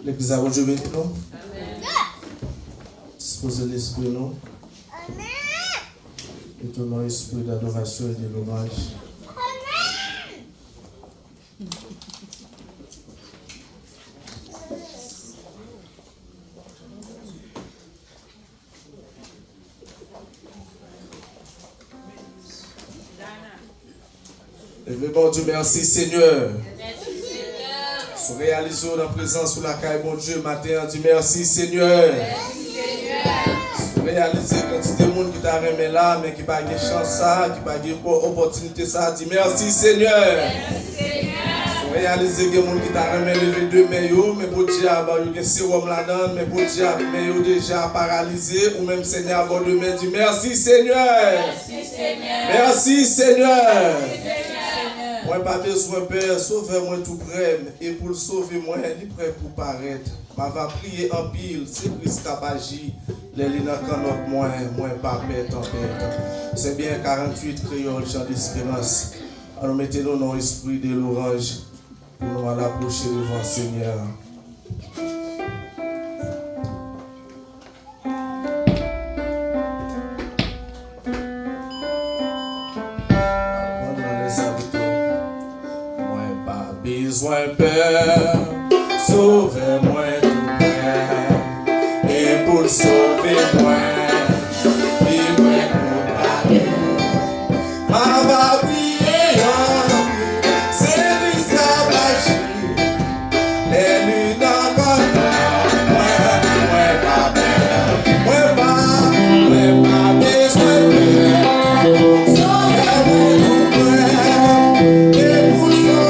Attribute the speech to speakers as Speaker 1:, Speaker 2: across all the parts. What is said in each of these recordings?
Speaker 1: L'église a Dieu béni nous. Disposez l'esprit nous. Et tout mon esprit d'adoration et de louange. Et bon Dieu, merci Seigneur. Merci Seigneur. Réaliser la présence sous la caille, bon Dieu, matin, on dit merci Seigneur. Merci Seigneur. Réaliser quantité de monde qui t'a remis là, mais qui n'a pas de chance, qui n'a pas d'opportunité, ça, dit merci Seigneur. Merci Seigneur. Réaliser que les gens qui t'a remis levé deux mains, mais pour dire, il y a un sérum là-dedans, mais pour dire, mais déjà paralysé, ou même Seigneur, bon demain, dit merci Seigneur. Merci Seigneur. Merci Seigneur. Moi, pas besoin, Père, sauvez-moi tout près, et pour le sauver, moi, il est prêt pour paraître. Ma va prier en pile, c'est Christ qui a agi, les lignes dans notre moi, pas bête en bête. C'est bien 48 créoles, chant d'espérance. Alors, mettez-nous dans l'esprit de l'orange, pour nous aller approcher devant le Seigneur. Besoin Père, sauvez-moi tout près, et pour sauver moi, vivre pour parler. Ma va prier, c'est l'esclavage, les lunes encore, moi pas Père, moi pas besoin Père, sauvez-moi tout près, et pour sauver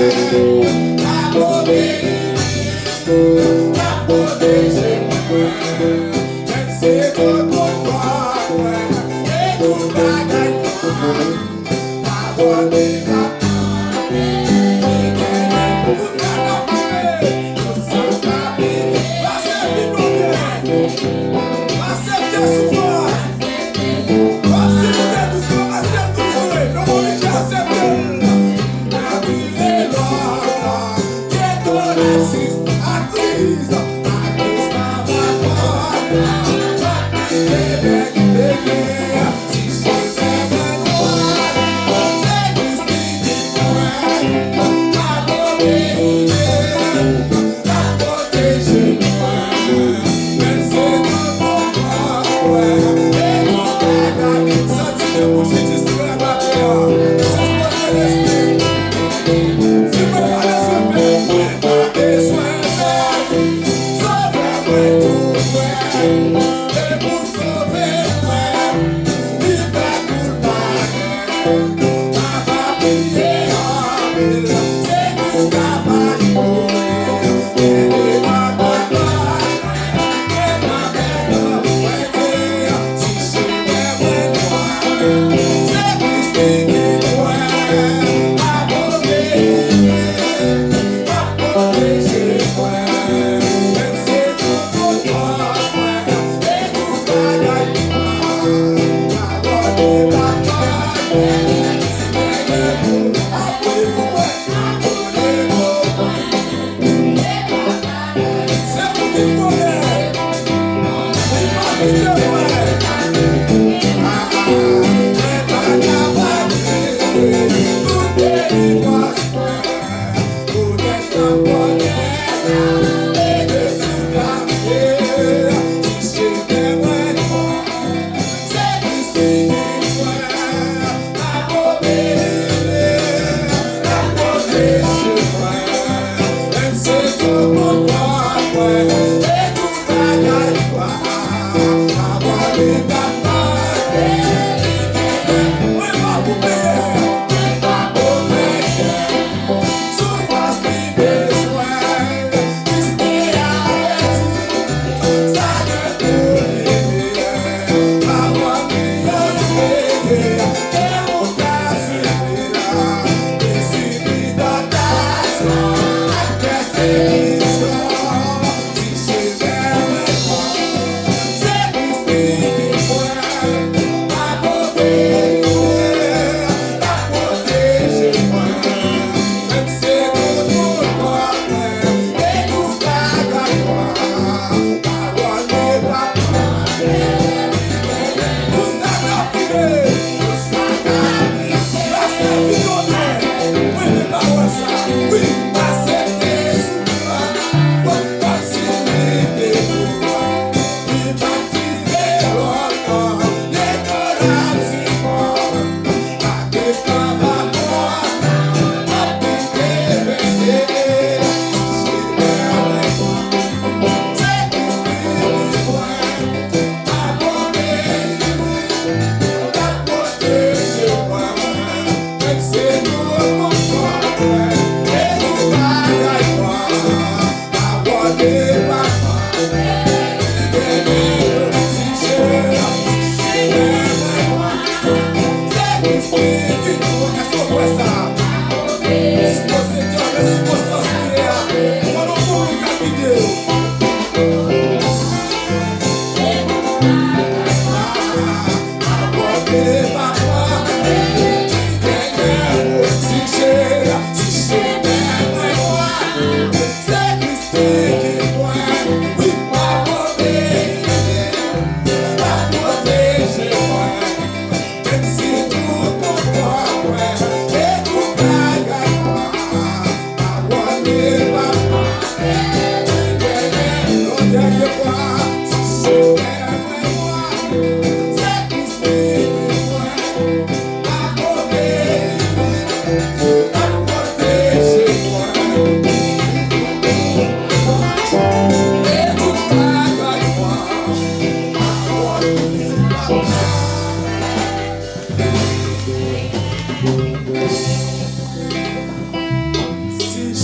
Speaker 2: Thank you.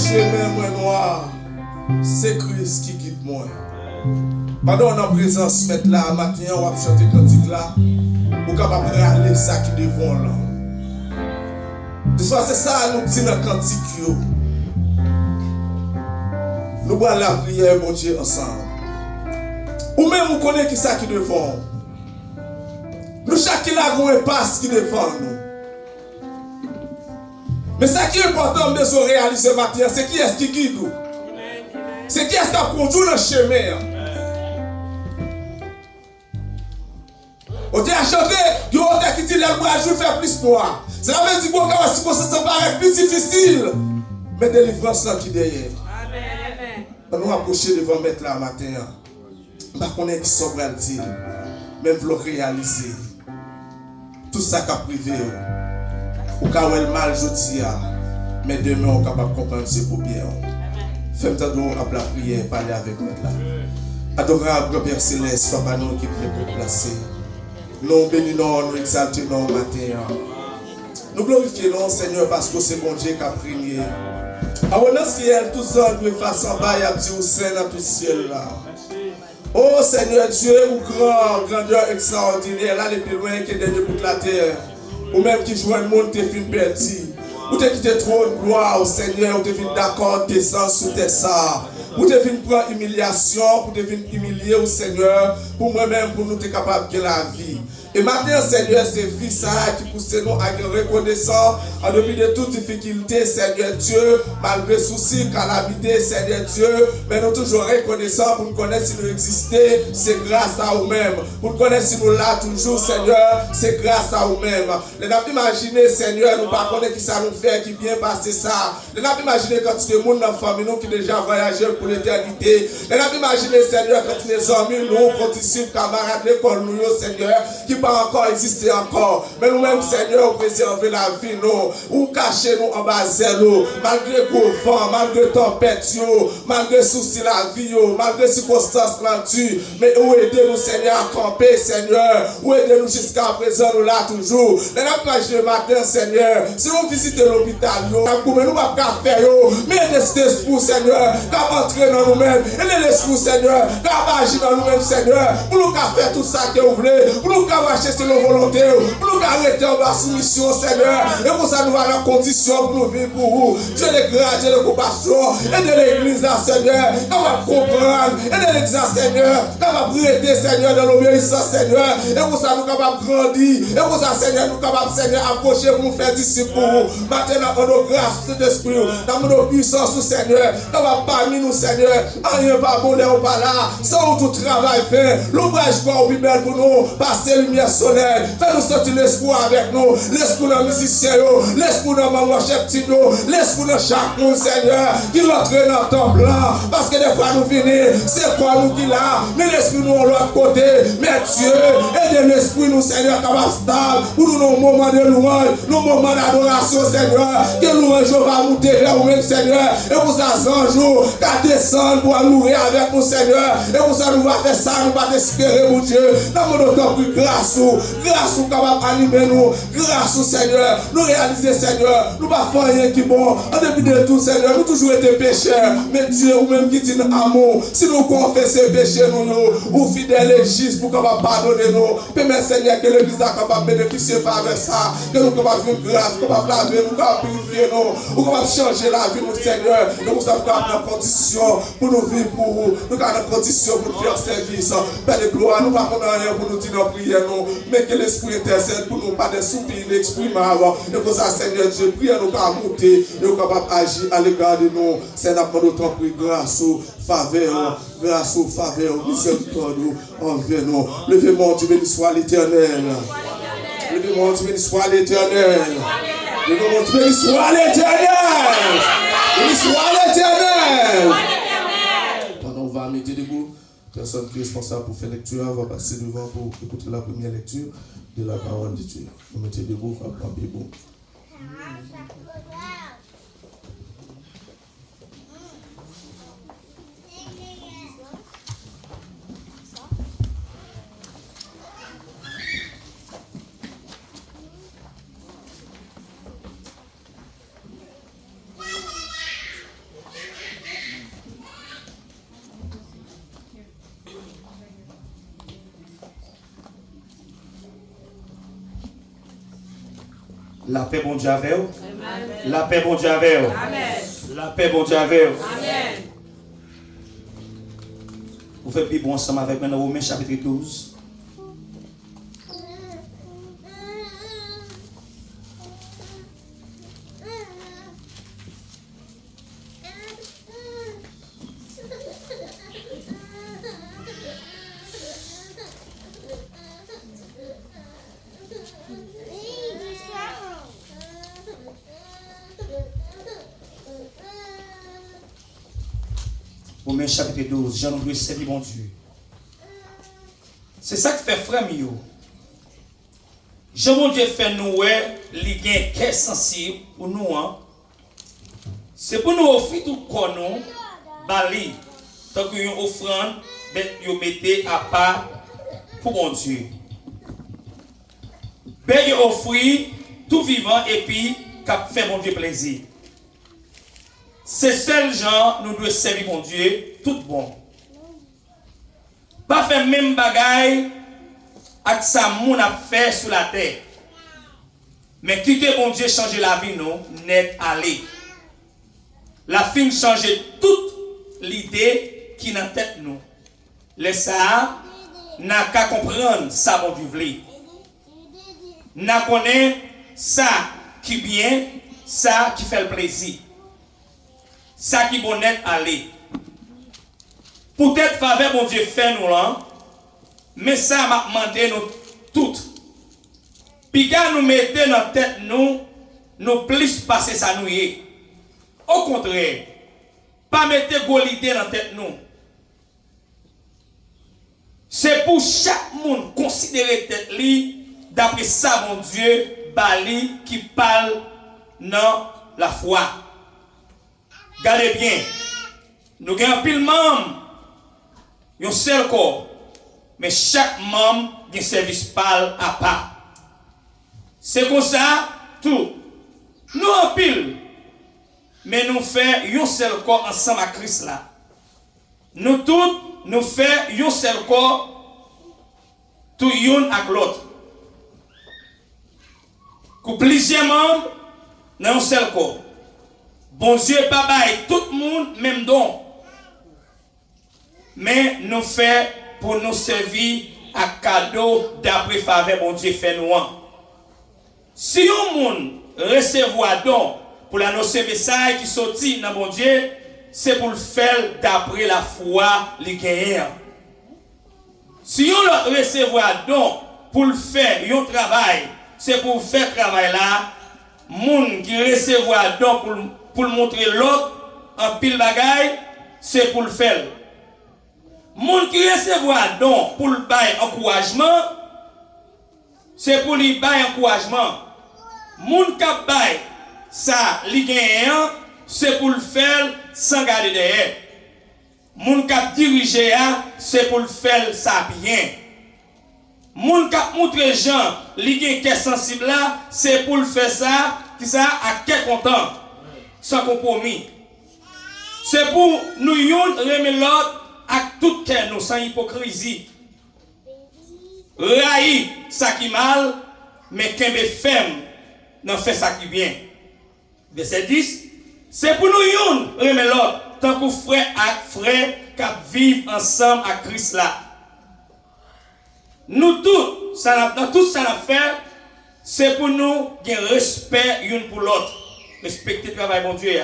Speaker 1: chemin moins noir, c'est Christ qui guide moi. Pendant en présence, mettre là, matin, on va chanter cantique là, pour capable de aller ça qui devant là. De soit c'est ça, nous disons dans le cantique. Nous allons la prière, mon Dieu, ensemble. Ou même vous connaissez qui ça qui devant. Nous chacun avons un passe qui devant nous. Mais ça qui est important de se réaliser maintenant, c'est qui est-ce qui guide nous. C'est qui est-ce qui a conduit le chemin. On dit à chanter, il y a qui dit le bras je fais plus noir. Ça veut dire que ça paraît plus difficile. Mais délivrance là qui derrière. Amen. On nous approcher devant mettre là matin. Par contre, qui sont le dire, même vous le réaliser. Tout ça qui a privé. Ou quand le mal je dis, mais demain on est capable de comprendre c'est pour bien. Faites à la prière, parler avec nous là. Adorable Père Céleste, Papa nous qui est pour placer. Nous bénissons, nous exaltons matin. Nous glorifions Seigneur parce que c'est bon Dieu qui a prié. Avant le ciel, tout ça nous face en bas, il y a dit au sein dans tout ciel là. Oh Seigneur Dieu, ou grand, grandeur extraordinaire, là les plus loin qui est derrière toute la terre. Ou même qui joue un monde qui est fin perdu. Ou t'es quitté trop de gloire au Seigneur, ou t'es venu d'accord descendre sous tes ça. Ou t'es venu prendre humiliation, ou t'es venu humilier au Seigneur, pour moi-même, pour nous t'es capable de la vie. Et maintenant, Seigneur, c'est vie ça qui pousse nous à être reconnaissants en dépit de toutes difficultés, Seigneur Dieu, malgré soucis, calamité, Seigneur Dieu, mais nous toujours reconnaissants pour nous connaître si nous existons, c'est grâce à nous-mêmes. Pour nous connaître si nous là toujours, Seigneur, c'est grâce à nous-mêmes. Les n'a pas imaginé, Seigneur, nous pas connaître qui ça nous fait, qui vient passer ça. Les n'a pas imaginé quand tu es monde dans la famille, nous qui déjà voyagé pour l'éternité. Les n'a pas imaginé, Seigneur, quand tu es amis, nous, condisciples, camarades, l'école, nous, Seigneur, qui pas encore exister encore. Mais nous-mêmes, Seigneur, préserver la vie, nous, ou cacher nous en bas nous, malgré le vent, malgré tempête, malgré soucis la vie, malgré circonstances rendues. Mais où aider nous, Seigneur, à camper, Seigneur, où aider nous jusqu'à présent, nous là toujours. Les n'a le matin, Seigneur, si nous visitons l'hôpital, nous ne pouvons pas faire, mais l'esprit, Seigneur, qu'à entrer dans nous-mêmes, et l'esprit, Seigneur, qu'à agir dans nous-mêmes, Seigneur, pour nous faire tout ça que vous voulez, pour nous marcher sur nos volontés, pour nous arrêter en bas soumission, Seigneur, et pour ça nous allons dans condition pour nous vivre pour vous. Dieu de grâce, Dieu de compassion, et de l'église là, Seigneur, qu'on va comprendre, et de l'église là, Seigneur, qu'on va prêter, Seigneur, dans l'obéissance, Seigneur, et pour ça nous capables de grandir, et pour ça, Seigneur, nous capables, Seigneur, approcher pour nous faire disciples pour vous. Maintenant, dans nos grâces, cet esprit, dans nos puissances, Seigneur, qu'on va parmi nous, Seigneur, rien pas bonheur ou pas là, sans tout travail fait, l'ouvrage quoi ou belle pour nous, passer lumière solaire, fais-nous sortir l'esprit avec nous, l'esprit de musicien, l'esprit de maman chef Tino, l'esprit de chaque monde, Seigneur, qui rentre dans ton plan, parce que des fois nous venons, c'est quoi nous qui là, mais l'esprit nous de l'autre côté, mais Dieu, aide l'esprit nous, Seigneur, capable stable, pour nous, nos moments de louange, nos moments d'adoration, Seigneur, que louange va monter vers nous-mêmes, Seigneur, et pour ça, un jour, qu'à descendre pour nourrir avec nous, Seigneur, et pour ça, nous va faire ça, nous va espérer, mon Dieu, dans mon autant plus grâce, capable d'animer nous, grâce au Seigneur, nous réaliser, Seigneur, nous ne pas faire rien qui est bon, en dépit de tout, Seigneur, nous toujours été pécheurs, mais Dieu, ou même qui dit amour, si nous confessons péché, nous, ou fidèles et justes pour capable pardonner nous, permet, Seigneur, que l'Église soit capable de bénéficier par ça, que nous capable de faire grâce, capable de laver, nous capable de purifier nous, capable de changer la vie, nous, Seigneur, nous sommes capables de conditions pour nous vivre pour vous, nous sommes dans conditions pour nous faire service, Père de gloire, nous ne pas rien pour nous dire nos prières, mais que l'Esprit intercède pour nous, pas des soupirs inexprimables. Et pour ça, Seigneur Dieu, prie à nous qu'à monter, nous capables d'agir à l'égard de nous. Seigneur, pour notre prix, grâce au faveur, miséricorde envers nous. Levez-moi, tu béni soit l'Éternel. Levez-moi, tu béni soit l'Éternel. Levez-moi, tu béni soit l'Éternel. Béni soit l'Éternel. Pendant on va mettre debout. Personne qui est responsable pour faire lecture va passer devant pour écouter la première lecture de la parole de Dieu. Vous mettez debout, vous mettez debout.
Speaker 2: La paix, bon Dieu avec vous. La paix, bon Dieu avec vous. La paix, bon Dieu avec vous.
Speaker 3: Amen.
Speaker 2: Vous faites Bible ensemble avec moi dans Romains chapitre 12. Romains chapitre 12, Jean nous doit servir bon Dieu. C'est ça qui fait frère Mio. Jean bon Dieu fait nous, les gains qui sont sensibles pour nous. C'est pour nous offrir tout corps nous, bali, tant qu'une offrande, vous mettez à part pour bon Dieu. Ben vous offrir tout vivant et puis cap fait bon Dieu plaisir. C'est seul gens nous devons servir mon Dieu tout bon. Pas faire même bagaille avec ça moun a fait sur la terre. Mais quitter mon Dieu changer la vie nous net aller. La fin changer toute l'idée qui dans tête nous. Laisse ça n'a qu'à comprendre ça bon Dieu vle. N'a connaît ça qui bien, ça qui fait le plaisir. Ça qui bon net aller. Peut-être faveur bon Dieu fait nous là, mais ça m'a demandé nous toutes. Puis quand nous mettons dans tête nous plus passer ça nous y. Au contraire, pas mettre golité dans tête nous. C'est pour chaque monde considérer tête li d'après ça mon Dieu bali qui parle dans la foi. Gardez bien, nous avons pile membre, un seul corps, mais chaque membre a un service parle à part. C'est comme ça, tout. Nous en pile, mais nous faisons un seul corps ensemble à Christ là. Nous tous, nous faisons un seul corps, tout l'un avec l'autre. Pour plusieurs membres, dans un seul corps. Bon Dieu, papa, et tout le monde, même don. Mais nous faisons pour nous servir à cadeau d'après faveur, bon Dieu fait nous. Si un monde recevoir don pour l'annoncer message qui sortit dans bon Dieu, c'est pour le faire d'après la foi, les gagnants. Si on recevoir don pour le faire un travail, c'est pour faire travail là, monde qui recevoir don pour montrer l'autre en pile bagaille, c'est pour le faire. Monde qui recevoir don pour le bail encouragement, c'est pour lui bail encouragement. Monde qui bail ça li gagnant, c'est pour le faire sans garder derrière. Monde qui diriger c'est pour le faire ça bien. Monde qui montre gens li gagne qui est sensible là, c'est pour le faire ça qui ça à quel content. Sans compromis. C'est pour nous remettre l'autre à tout cœur, nous sans hypocrisie. Raï, ça qui mal, mais qu'un ferme, n'en fait ça qui bien. Verset 10, c'est pour nous remettre l'autre, tant que frère et frère qui vivent ensemble à Christ là. Nous tous, dans tout ça à faire, c'est pour nous gagner respect l'un pour l'autre. Respecter le travail, bon Dieu.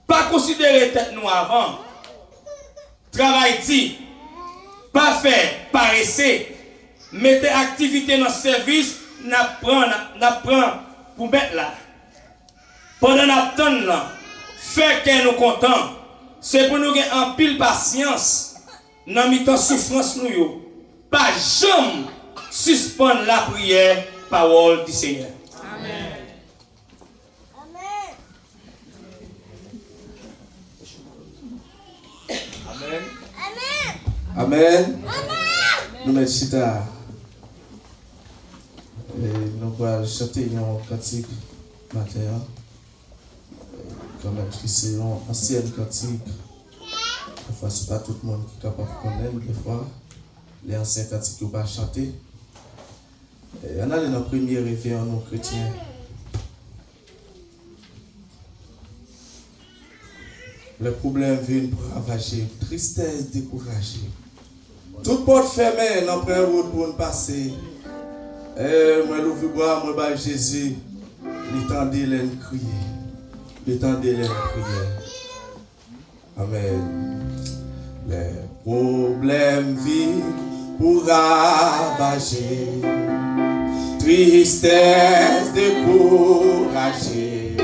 Speaker 2: Pas considérer tête nous avant. Travail dit. Pas faire, paresser. Mettez activité dans le service, n'apprend pour mettre là. Pendant l'attente là, faire qu'elle nous content. C'est pour nous gagner en pile patience. Dans mi-temps souffrance nous. Pas jamais suspendre la prière, parole du Seigneur.
Speaker 3: Amen.
Speaker 1: Amen. Nous mettons chita. Nous allons chanter un cantique matin. Quand même, c'est une ancienne cantique. Parfois, ce n'est pas tout le monde qui est capable de connaître. Des fois, les anciens cantiques ne peuvent pas chanter. Il y en a dans le premier réveillon non chrétien. Le problème vient pour ravager, tristesse, découragé. Toute porte fermée, nous prenons route pour nous passer. Moi, l'ouvre bois, moi, bah Jésus, l'étendez les crier. L'étendez les crier. Amen. Les problèmes viennent pour ravager. Tristesse, découragé.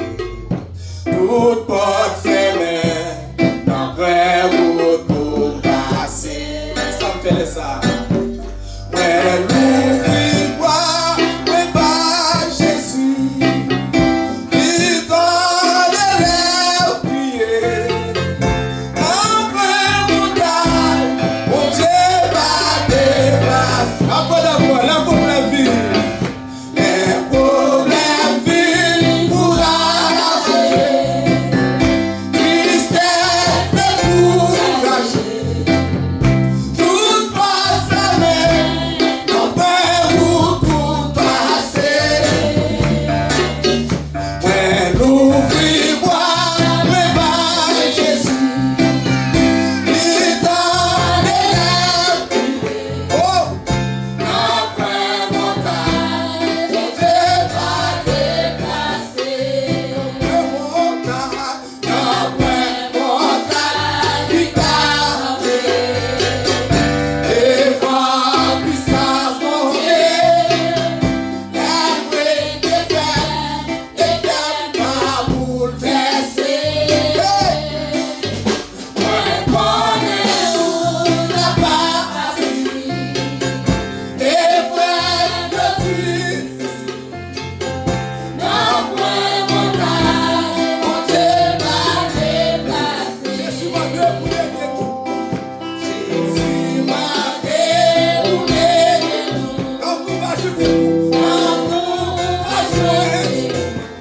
Speaker 1: Toute porte fermée, n'en prend route pour passer. Ça me fait ça. Ouais, l'ouvre-bois, mais pas Jésus. Il donne les prier. Après montagne, mon Dieu va déplacer. Après d'abord, la problème vie. Les problèmes viennent pour arracher. Tristesse, découragé. Tout passe à main, n'en perd route pour passer. Ouais, l'ouvre-bois, mais pas Jésus. Il donne les prier. Oh! Après montagne, mon Dieu va déplacer. Après montagne, il garde. Et voir puissance mon Dieu. La vraie défaite est pas bouleversée. Moi, connais-nous la partie. Et frère de Dieu, après montagne, mon Dieu va déplacer. Jésus m'a déboulé de nous. Jésus m'a déboulé de nous. L'amour va jeter. L'amour va jeter.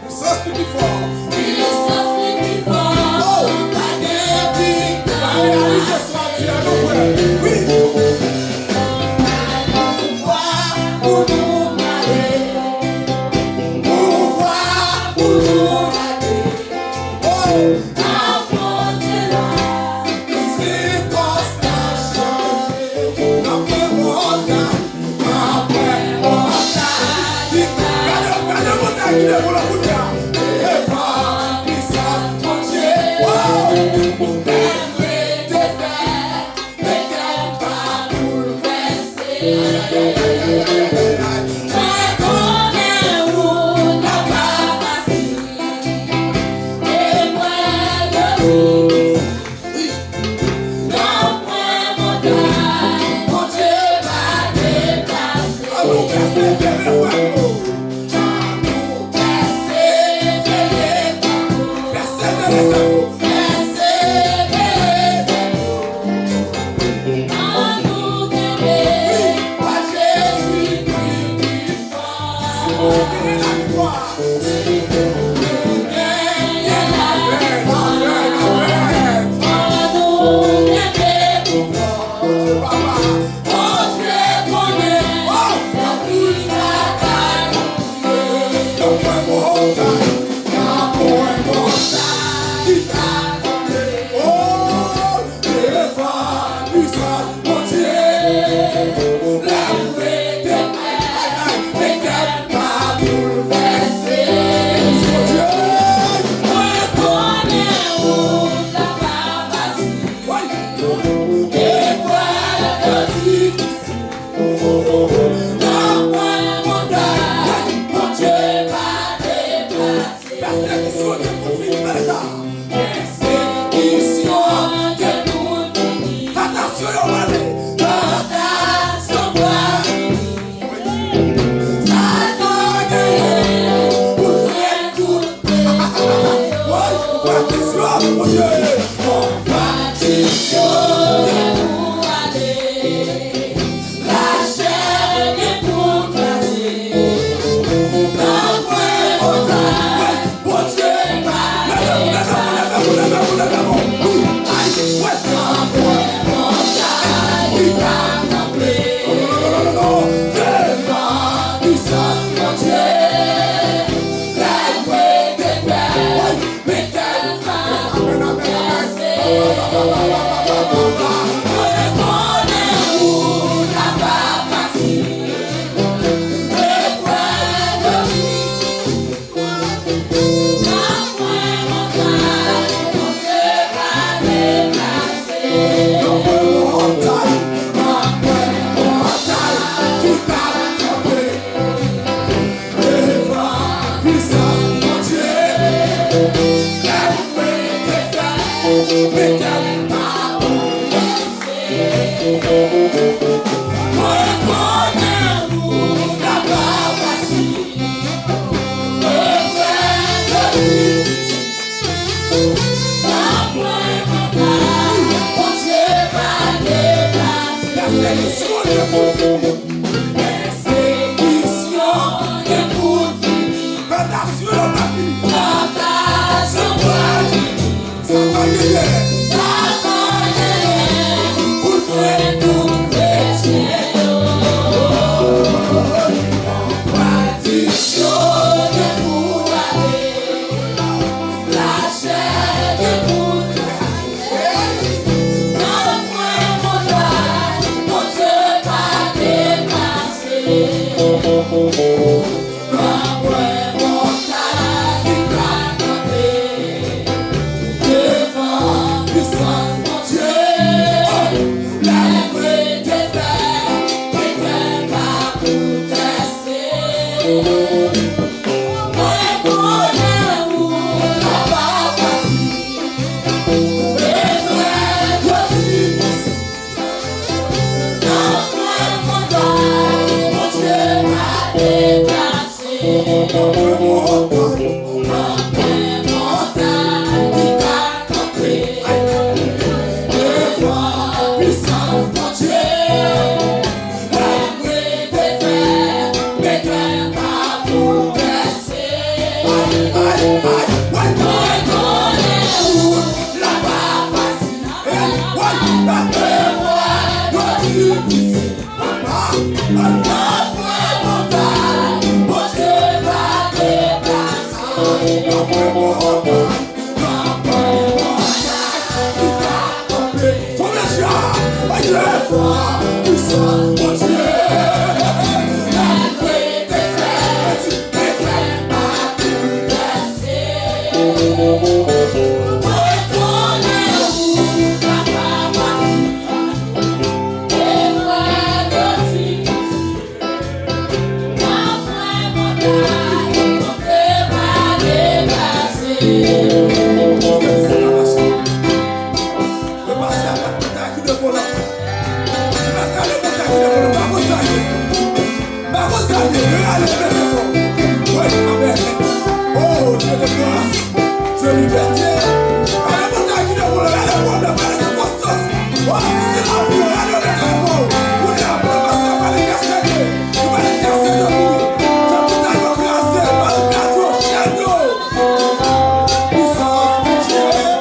Speaker 1: Puissance plus fort. Puissance plus fort. Oh, pas de victoire. Allez, je sois Dieu, nos frères. Oui. Pouvoir pour nous aller. Pouvoir pour nous aller. Oh, affrontez-la. Circonstances changées. Après montagne. Regardez montagne, il est pour la montagne. Et par puissance, mon Dieu. Wow. Puissance, Dieu.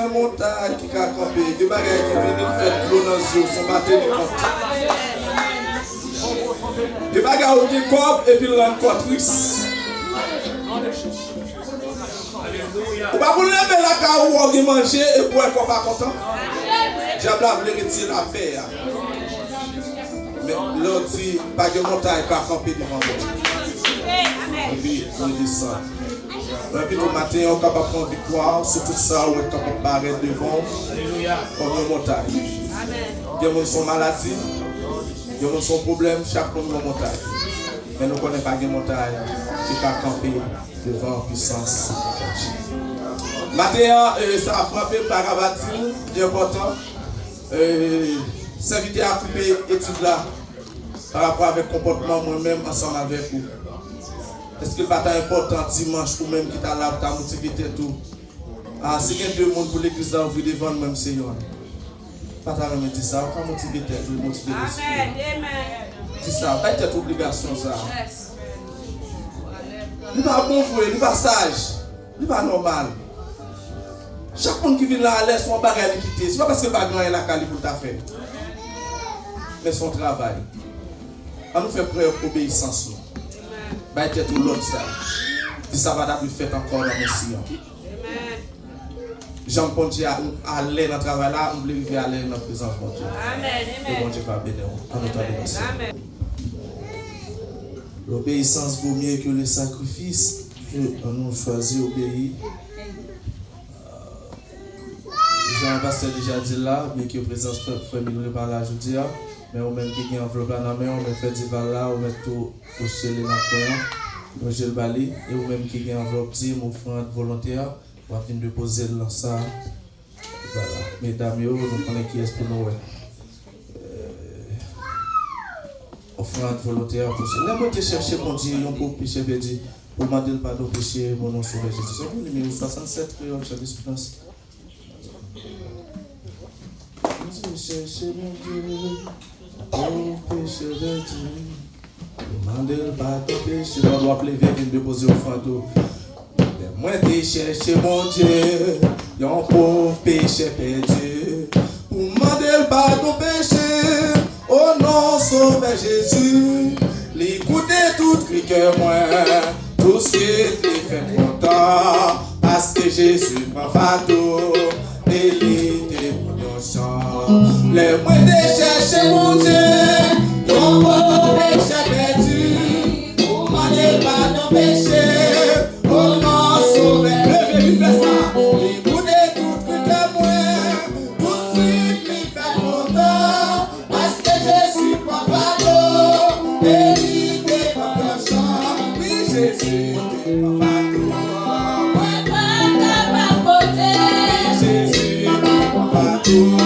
Speaker 1: La montagne qui a campé, des bagages qui viennent faire l'eau dans les yeux, sont battus les comptes. Des bagages où ils copent et puis ils rendent cotrice. Vous ne pouvez pas vous lever la car où on manger et pour être pas content. Diable a voulu retirer la paix. Mais l'autre dit, pas de montagne qui a campé devant vous. Et puis, on descend. Et puis, le matin, on est capable de prendre victoire sur tout ça, on est capable de barrer devant comme une montagne. Il y a des gens qui sont malades, il y a des gens qui sont problèmes, chaque monde est une montagne. Mais nous ne connaissons pas de montagne qui a campé devant la puissance. Matin, ça a frappé par Rabatil, c'est important. S'inviter à couper l'étude là par rapport avec le comportement moi-même ensemble avec vous. Est-ce que c'est pas important dimanche ou même qui t'a là pour motiver tout? Ah, si il y a deux mondes pour l'église là, vous devant même c'est yon. Pas ta même dit ça, on peut motiver tête, je motiver l'esprit. C'est ça, pas être obligation ça. Il n'est pas bon frère, il n'est pas sage, il n'est pas normal. Chaque monde qui vient là à l'aise, son bagage est quitté. Ce n'est pas parce que le bagage est là pour ta faire. Mais son travail. On nous fait preuve d'obéissance. Bah, il y a tout l'autre ça. Et ça va d'abord faire encore dans mon sillon. Jean-Paul dit à aller dans le travail là, on voulait vivre à aller dans la présence de Dieu.
Speaker 3: Amen.
Speaker 1: Et bon Dieu va bénir. L'obéissance vaut mieux que le sacrifice. On choisit d'obéir. Jean-Pasteur déjà dit là, bien que la présence féminine ne pas là, je dis, mais on met qui enveloppe là dans la main, on met fait divan là, on met tout au chez les nappons, on met le balai, et ou même qui enveloppe dit, mon offrande volontaire, on va venir déposer dans ça. Voilà, mesdames, nous connaissons qui est pour nous. Offrande volontaire pour chez nous. N'importe chercher mon Dieu, on peut pécher, bédi, pour demander le pardon péché, mon nom sauvé Jésus. C'est le numéro 67, créole, j'ai l'espérance. Cherchez mon Dieu, oh péché de Dieu, demandez le pardon péché, on doit lever et déposer au fantôme. Moi t'ai cherché mon Dieu, yon pauvre péché perdu, pour demander le pardon péché, au nom sauveur Jésus, l'écouter tout cri que moi, tout ce qui les fait content, parce que Jésus prend fardeau, et l'idée pour nos chants. Les moyens de chercher mon Dieu, ton beau péché perdu, pour demander pardon péché, au nom sauveur. Levez-lui, fais ça. Écoutez tout que le moins, tout suite, lui fait content, parce que Jésus prend pardon, et l'idée pour nos chants. Oui, Jésus prend pardon. Jésus prend pardon.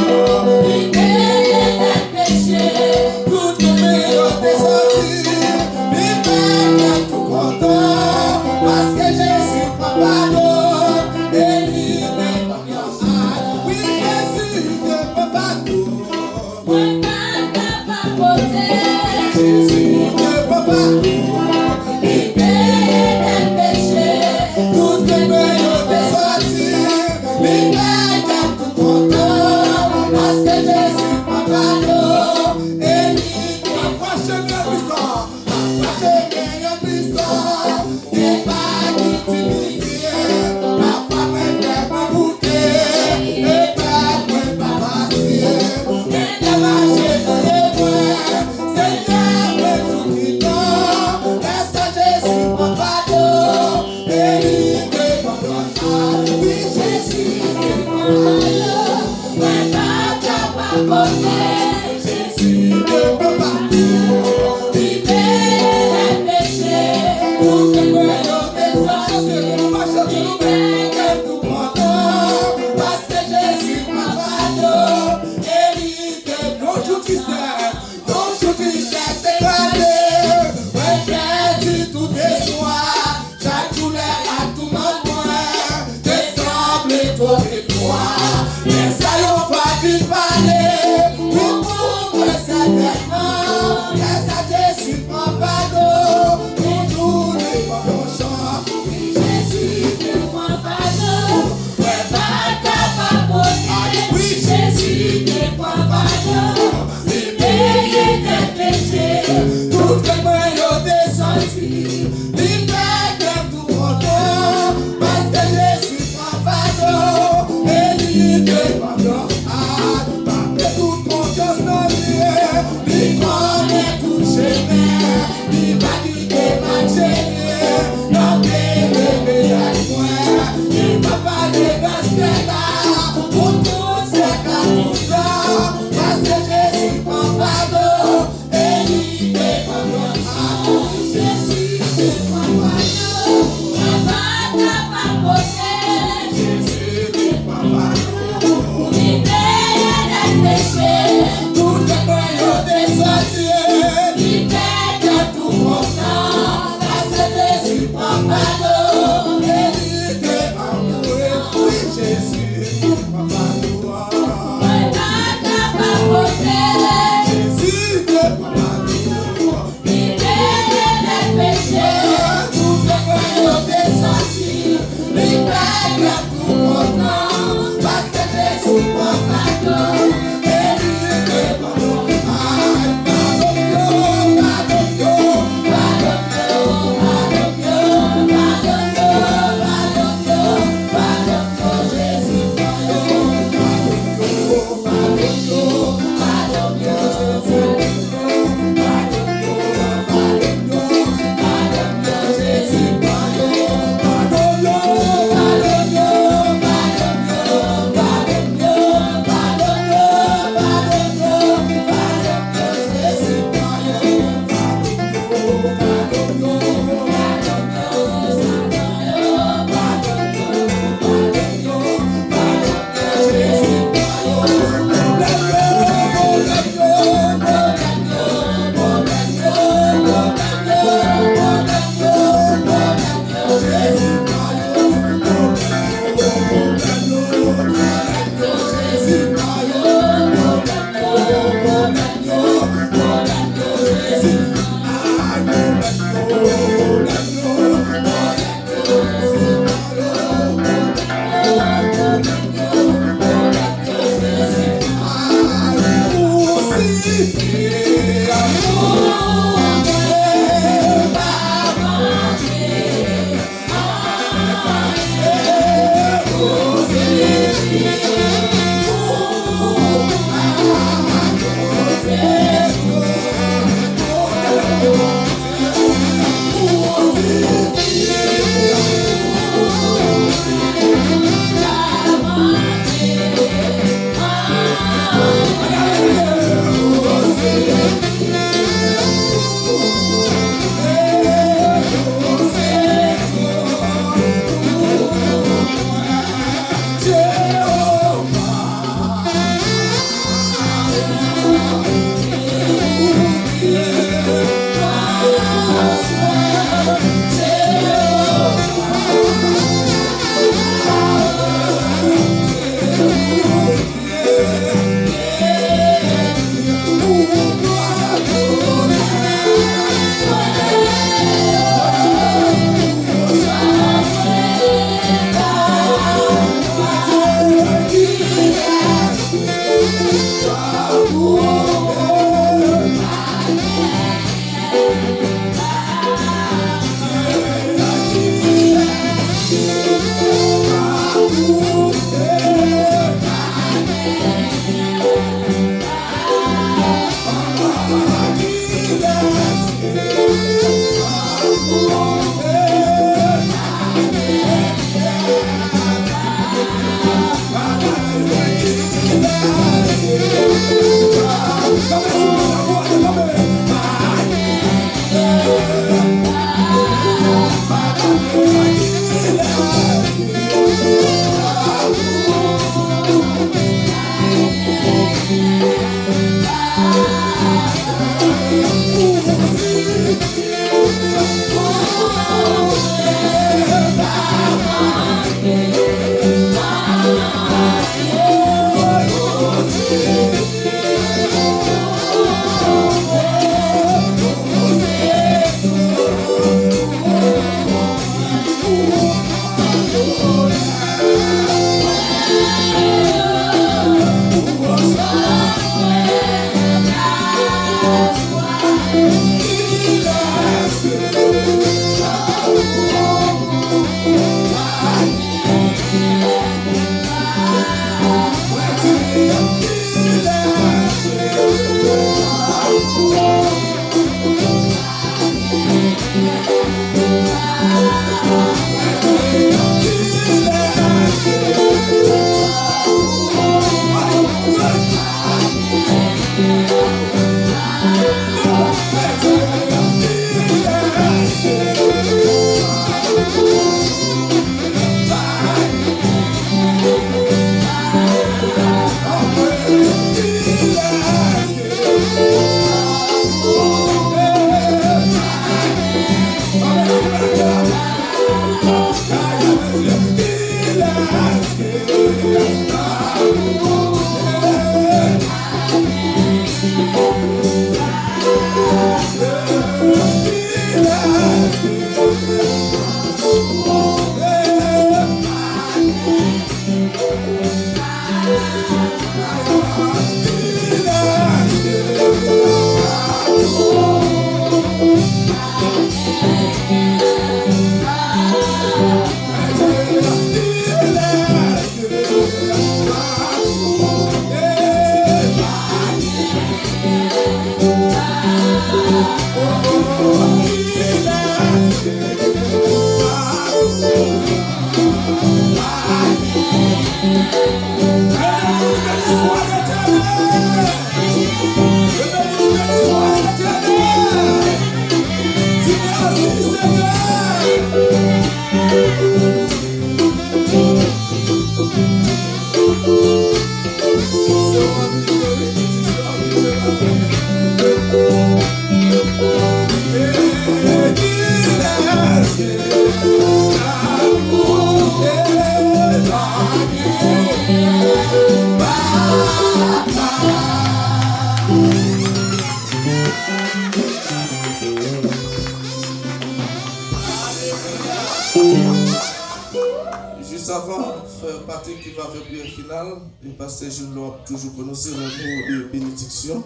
Speaker 1: avant de faire partie qui va faire prière finale, et pasteur Jules l'a toujours prononcé le mot de bénédiction.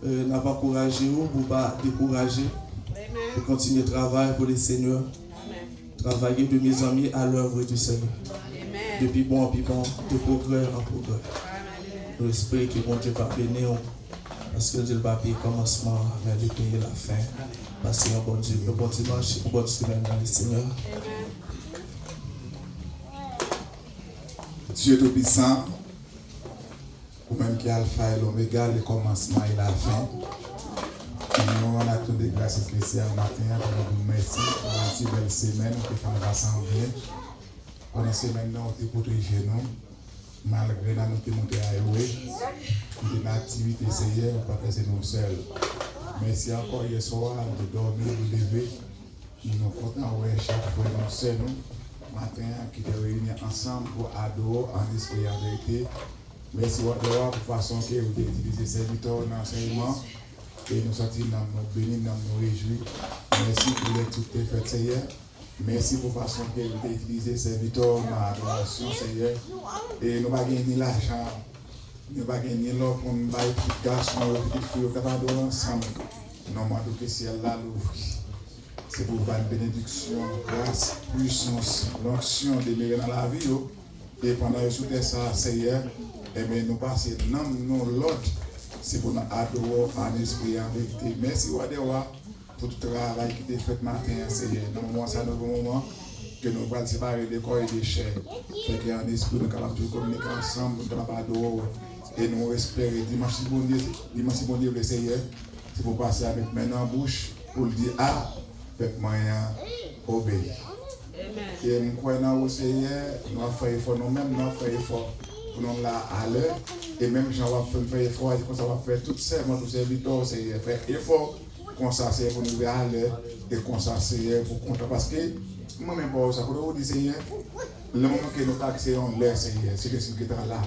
Speaker 1: Nous avons encouragé vous pour ne pas décourager, pour continuer le travail pour les seigneurs. Travailler de mes amis à l'œuvre du Seigneur. Depuis bon en bon, de progrès en progrès. Nous espérons que mon Dieu va bénir, parce que Dieu va payer le commencement, mais il payer la fin. Passez un bon Dieu, un bon dimanche, une bonne semaine dans le Seigneur.
Speaker 3: Dieu Tout-Puissant, ou même qui est Alpha et l'Oméga, le commencement et la fin. Nous, on a tout des grâces spéciales matin, pour nous merci pour une belle semaine, pour faire nous rassembler. Pendant la semaine, nous avons protégé nous, malgré la nous monté à Ewe, pour une activité Seigneur, pour pas laisser nous seuls. Merci encore hier soir, de dormir, de lever. Nous sommes contents de chaque fois nous seuls, matin, qui te réunis ensemble pour adorer en esprit et en vérité. Merci pour la façon que vous utilisez ces serviteurs dans l'enseignement. Et nous sommes bénis, nous réjouis. Merci pour les toutes les fêtes, Seigneur. Merci pour la façon que vous avez utilisé ces victoires dans l'adoration, Seigneur. Et nous ne pas gagner l'argent, nous ne pas gagner l'or pour nous faire des garçons, des filles, qui adorer ensemble. Non, mais que ciel là l'ouvre. C'est pour voir une bénédiction, grâce, puissance, l'onction demeurer dans la vie. Et pendant que nous ça, Seigneur, nous passons dans l'autre. C'est pour nous adorer en esprit et en vérité. Merci, Wadewa, pour tout le travail qui a été fait ce matin, Seigneur. Dans le moment, c'est un nouveau moment que nous allons séparer des corps et des chairs. Fait qu'en esprit, nous sommes capables de communiquer ensemble, nous sommes capables d'adorer. Et nous espérons dimanche bon Dieu, le Seigneur, c'est pour passer avec main en bouche, pour le dire, ah, avec moyen, obéir. Et nous croyons au Seigneur, nous avons fait effort nous-mêmes, nous avons fait effort pour nous là à l'heure. Et même Jean va faire effort, et ça va faire tout ça, tous ces victoires, c'est faire effort, comme ça c'est pour nous à l'heure, et comme ça c'est pour compter. Parce que, moi-même, pour ça, pour vous dire, Seigneur, le moment que nous taxons l'air, Seigneur, c'est que ce qui est là.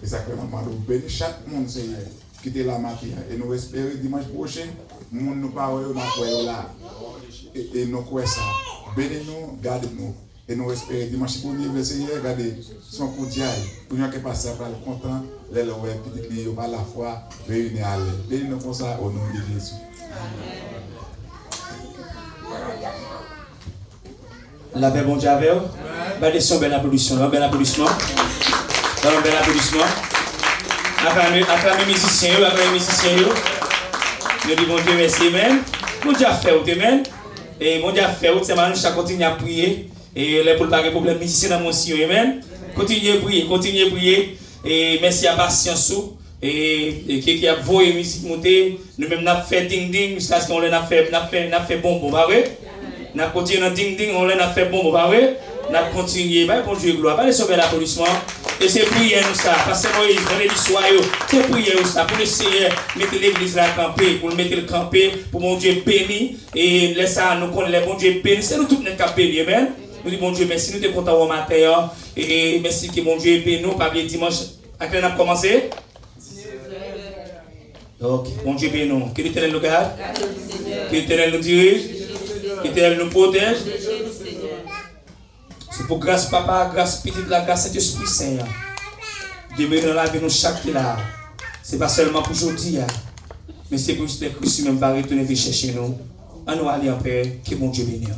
Speaker 3: Et ça que nous bénir chaque monde, Seigneur, qui est là matin. Et nous espérons dimanche prochain, le monde nous parle, nous croyons là. Et nous croyons ça. Bénis-nous, gardez-nous. Et nous espérons dimanche pour nous, Seigneur, regardez son coup d'œil. Pour nous qui passent à le content, les petits clients par la foi réunis à l'aide. Bénis-nous comme ça au nom de Jésus.
Speaker 2: La paix, bon Dieu, avec vous. Belle un bel applaudissement. Un bel applaudissement. Un bel applaudissement. Après les musiciens, nous disons bon Dieu, merci, amen. Bon Dieu a fait, amen. Et bon Dieu a fait, c'est maintenant chaque continue à prier. Et les pour pas de problème, musiciens dans mon sillon, amen. Continuez à prier. Et merci à patience. Et qui a voulu musique monter, nous-mêmes nous avons fait ding-ding jusqu'à ce qu'on a fait bon, pas vrai? Nous avons continué dans ding-ding, on a fait bon, pas vrai? Nous avons continué, bon Dieu, gloire, pas de sauver l'applaudissement. Et c'est prier nous ça, parce que Moïse, vendredi soir, c'est prier nous ça, pour le Seigneur, mettre l'église là camper, pour le mettre le camper, pour mon Dieu béni, et laisse ça, nous connaissons les bon Dieu béni, c'est nous tous les camper, amen. Nous disons, bon Dieu, merci, nous sommes contents au matin, et merci que mon Dieu béni nous, pas le dimanche, à quel on a commencé? Ok, bon Dieu béni nous, que l'Éternel nous garde, que l'Éternel nous dirige, que l'Éternel nous protège. C'est pour grâce papa, grâce petite, la grâce Saint-Esprit Saint. Demeurer dans la vie nous chaque là. Ce n'est pas seulement pour aujourd'hui, mais c'est pour que Christ même va retourner chercher nous. On nous aller en paix, que mon Dieu bénisse.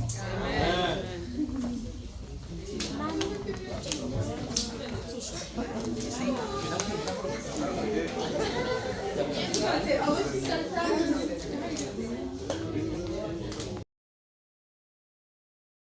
Speaker 2: Amen.